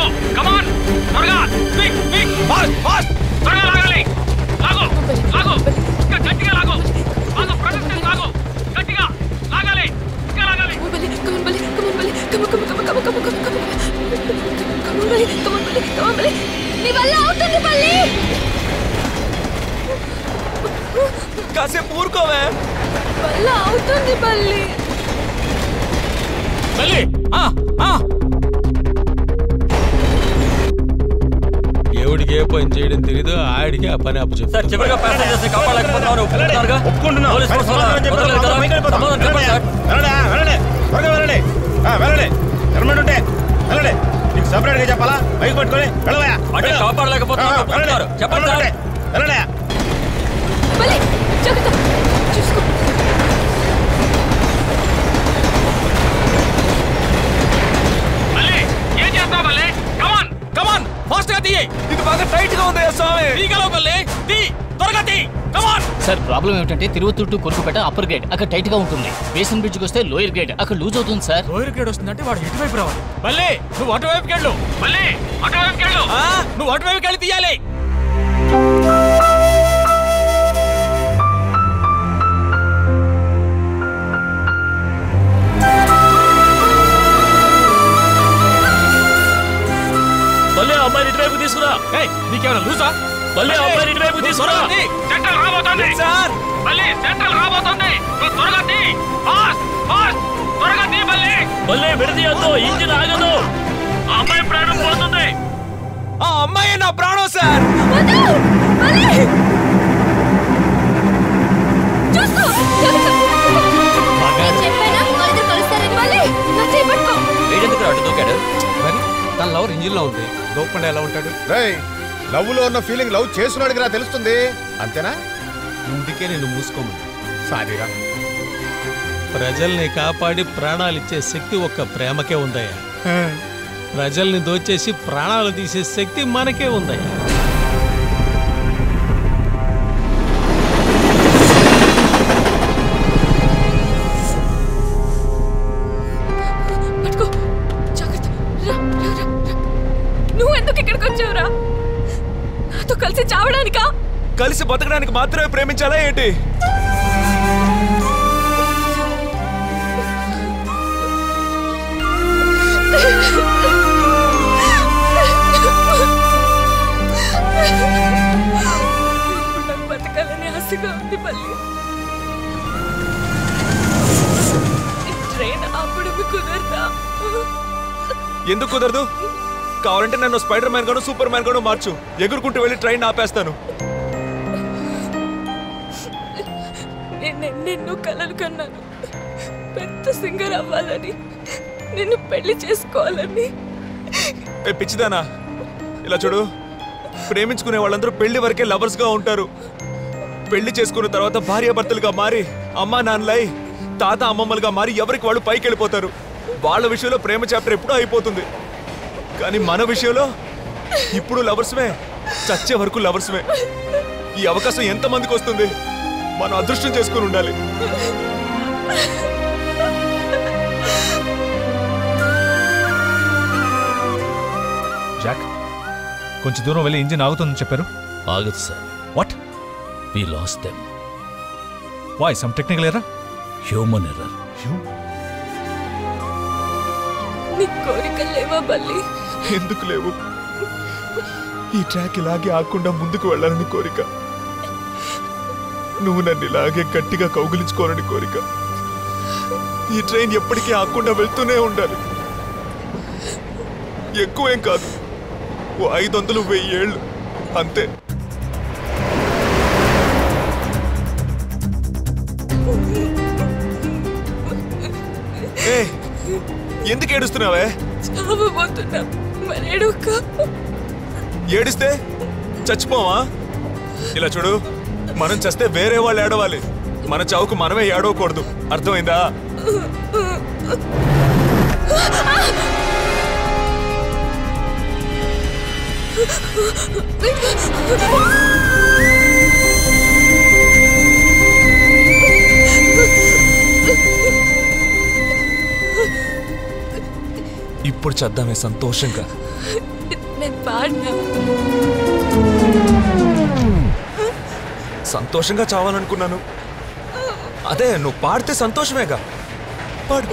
లాగో కమాన్ త్వరగా quick quick fast fast త్వరగా లాగాలి లాగో లాగో ఇంకా గట్టిగా లాగో బాగా ప్రొటెక్ట్ లాగో గట్టిగా లాగాలి ఇంకా లాగాలి కమాన్ బలి నీ వల్ల అవుతుంది బల్లి కాసేపు ఊరుకోవే వల్ల అవుతుంది బల్లి బల్లి ఎవడికి ఏ పని చేయడం తెలీదు ఆడికి ఆ పని అప్పు చెప్తారు. చివరిగా ప్యాసింజర్స్ కాపాడలేకపోతున్నాను సపరేట్గా చెప్పాలా బైక్ పట్టుకొని వెళ్ళవా కాపాడలేకపోతున్నారు చెప్పండి వెళ్ళడా చూసుకో ఏం చేస్తావు బల్లి కమాన్ కమాన్ ఫాస్ట్ గా తీయి ఇది బాగా టైట్ గా ఉంది స్వామి. తీగలో బల్లి తీ త్వరగా తీ కమాన్. సార్ ప్రాబ్లం ఏమిటంటే తిరువత్తూరు టు కొరుకుపేట అప్పర్ గ్రేడ్ అక్కడ టైట్ గా ఉంటుంది. బేసన్ బ్రిడ్జ్కి వస్తే లోయర్ గ్రేడ్ అక్కడ లూజ్ అవుతుంది సార్. లోయర్ గ్రేడ్ వస్తుందంటే వాడు ఎటువైపు రావాలి? బల్లి నువ్వు అటువైపుకి వెళ్ళు. బల్లి అటువైపుకి వెళ్ళు. నువ్వు అటువైపుకి వెళ్ళి తీయాలి. మళ్ళీ అమ్మాయి ఇటువైపు తీసుకురా. నీకేమైనా లూసా? మళ్ళీ అమ్మాయి ఇటువైపు తీసుకురా. సెంట్రల్ రాబోతుంది సార్ బల్లి సెంట్రల్ రాబోతుంది. నువ్వు త్వరగా తీ ఫాస్ట్ ఫాస్ట్ త్వరగా తీ బల్లి. మళ్ళీ విడదీయద్దు ఇంజిన్ ఆగదు. ఆ అమ్మాయి ప్రాణం పోతుంది. ఆ అమ్మాయి నా ప్రాణం సార్. వేడెందుకు అటు దూకాడు? మరి తన లవర్ ఇంజిన్ లో ఉంది. దూకుండా ఎలా ఉంటాడు? లవ్ లో ఉన్న ఫీలింగ్ లవ్ చేసినాడికి రా తెలుస్తుంది అంతేనా? ఇందుకే నేను మూసుకోమని. సారీరా. ప్రజల్ని కాపాడి ప్రాణాలిచ్చే శక్తి ఒక్క ప్రేమకే ఉందయ్యా. ప్రజల్ని దోచేసి ప్రాణాలు తీసే శక్తి మనకే ఉందయ్యా. నువ్వు ఎందుకు ఇక్కడికి వచ్చావురా? నాతో కలిసి చావడానికా? కలిసి బతకడానికి మాత్రమే ప్రేమించాలా ఏంటి? నాకు బతకాలని ఆశగా ఉంది బల్లి. ట్రైన్ అప్పుడు కుదరదా? ఎందుకు కుదరదు? కావాలంటే నన్ను స్పైడర్ మ్యాన్ గాను సూపర్ మ్యాన్ గాను మార్చు. ఎగురుకుంటూ వెళ్ళి ట్రైన్ ఆపేస్తాను. నిన్ను కలలు కన్నాను. పెద్ద సింగర్ అవ్వాలని, నిన్ను పెళ్లి చేసుకోవాలని. పిచ్చిదానా, ఇలా చూడు. ప్రేమించుకునే వాళ్ళందరూ పెళ్లి వరకే లవర్స్ గా ఉంటారు. పెళ్లి చేసుకున్న తర్వాత భార్యాభర్తలుగా మారి అమ్మా నాన్నలై తాత అమ్మమ్మలుగా మారి ఎవరికి వాళ్ళు పైకి వెళ్ళిపోతారు. వాళ్ళ విషయంలో ప్రేమ చాప్టర్ ఎప్పుడూ అయిపోతుంది. కానీ మన విషయంలో ఇప్పుడు లవర్స్మే, చచ్చే వరకు లవర్స్మే. ఈ అవకాశం ఎంతమందికి వస్తుంది? మనం అదృష్టం చేసుకుని ఉండాలి. జాక్, కొంచెం దూరం వెళ్ళి ఇంజిన్ ఆగుతుందని చెప్పారు. ఆగదు sir. What? We lost them. Why? Some technical error? Human error. నీ కోరికలు లేవా బల్లి? ఎందుకు లేవు? ఈ ట్రాక్ ఇలాగే ఆకుండా ముందుకు వెళ్ళాలని కోరిక. నువ్వు నన్ను ఇలాగే గట్టిగా కౌగిలించుకోవాలని కోరిక. ఈ ట్రైన్ ఎప్పటికీ ఆకుండా వెళ్తూనే ఉండాలి. ఎక్కువేం కాదు, 500-1000 ఏళ్ళు అంతే. ఎందుకు ఏడుస్తున్నావే? చావబోతున్నా, మరి ఏడుక. ఏడిస్తే చచ్చిపోవా? ఇలా చూడు, మనం చస్తే వేరే వాళ్ళు ఏడవాలి. మన చావుకు మనమే ఏడవకూడదు. అర్థమైందా? ఇప్పుడు చేద్దామే సంతోషంగా. నేను పాడినా సంతోషంగా చావాలనుకున్నాను. అదే నువ్వు పాడితే సంతోషమేగా. పాడు.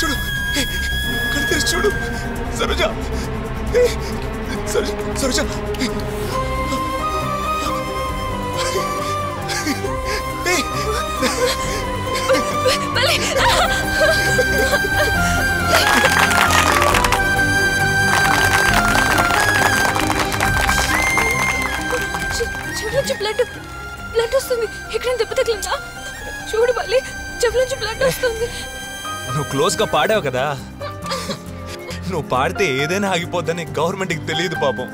చూడు, కళ్ళు తెరిచి చూడు. సరోజ, సరోజ, చెవులోంచి బ్లడ్ వస్తుంది. ఇక్కడ దెబ్బ తగిలిందా? చూడు బల్లి, చెవులోంచి బ్లడ్ వస్తుంది. నువ్వు క్లోజ్ గా పాడావు కదా. నువ్వు పాడితే ఏదైనా ఆగిపోద్దని గవర్నమెంట్కి తెలియదు పాపం.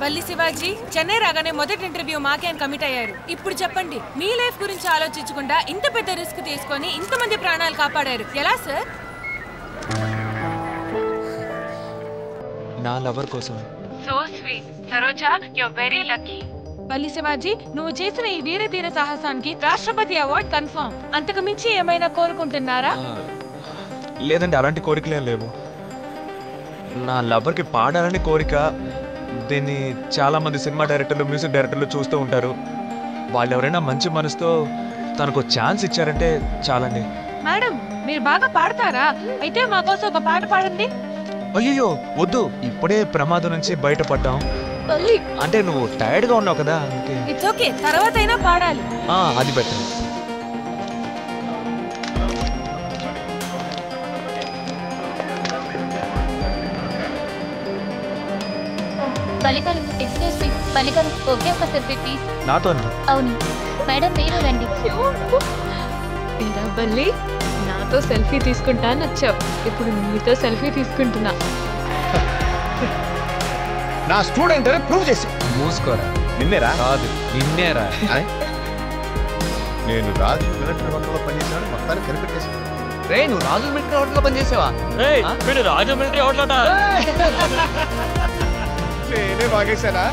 బల్లి శివాజీ చెన్నై రాగానే మొదటి ఇంటర్వ్యూ మాకే కమిట్ అయ్యారు. ఇప్పుడు చెప్పండి, మీ లైఫ్ గురించి ఆలోచించకుండా ఇంత పెద్ద రిస్క్ తీసుకొని ఇంతమంది ప్రాణాలు కాపాడారు ఎలా సార్? నా లవర్ కోసం. So sweet Saroja, you are very lucky. Balli Shivaji, నువ్వు చేసిన ఈ వీర తీర సాహసానికి రాష్ట్రపతి అవార్డు కన్ఫర్మ్. అంతకు మించి ఏమైనా కోరుకుంటున్నారా? లేదండి, అలాంటి కోరికలేం లేవు. నా లవర్కి పాడాలని కోరిక. దీన్ని చాలా మంది సినిమా డైరెక్టర్లు, మ్యూజిక్ డైరెక్టర్లు చూస్తూ ఉంటారు. వాళ్ళు ఎవరైనా మంచి మనసుతో తనకు ఛాన్స్ ఇచ్చారంటే చాలండి. మేడం, మీరు బాగా పాడతారా? అయితే మా కోసం ఒక పాట పాడండి. అయ్యో వద్దు, ఇప్పుడే ప్రమాదం నుంచి బయటపడ్డాం. అంటే నువ్వు టైర్డ్ గా ఉన్నావు కదా. ఇట్స్ ఓకే, తర్వాత అయినా పాడాలి. అది బెటర్. పలికలు, ఎక్స్క్యూజ్ మీ, పలికలు ఓకే ఒక సెల్ఫీ ప్లీజ్. నాతో? అవును మేడం, మీరు రండి. బల్లి, నాతో సెల్ఫీ తీసుకుంటా అని వచ్చావు, ఇప్పుడు నీతో సెల్ఫీ తీసుకుంటున్నా. నా స్టూడెంట్ అని ప్రూవ్ చేసి. మూసుకోరా. నిన్నేరా? కాదు, నిన్నేరా. నేను రాజు మిలిటరీ హోటల్లో పనిచేసాను, మొత్తాన్ని కనిపెట్టేసాను. రే, నువ్వు రాజు మిలిటరీ హోటల్లో పనిచేసావా? రాజు మిలిటరీ హోటల్ నేనే బాగేశానా?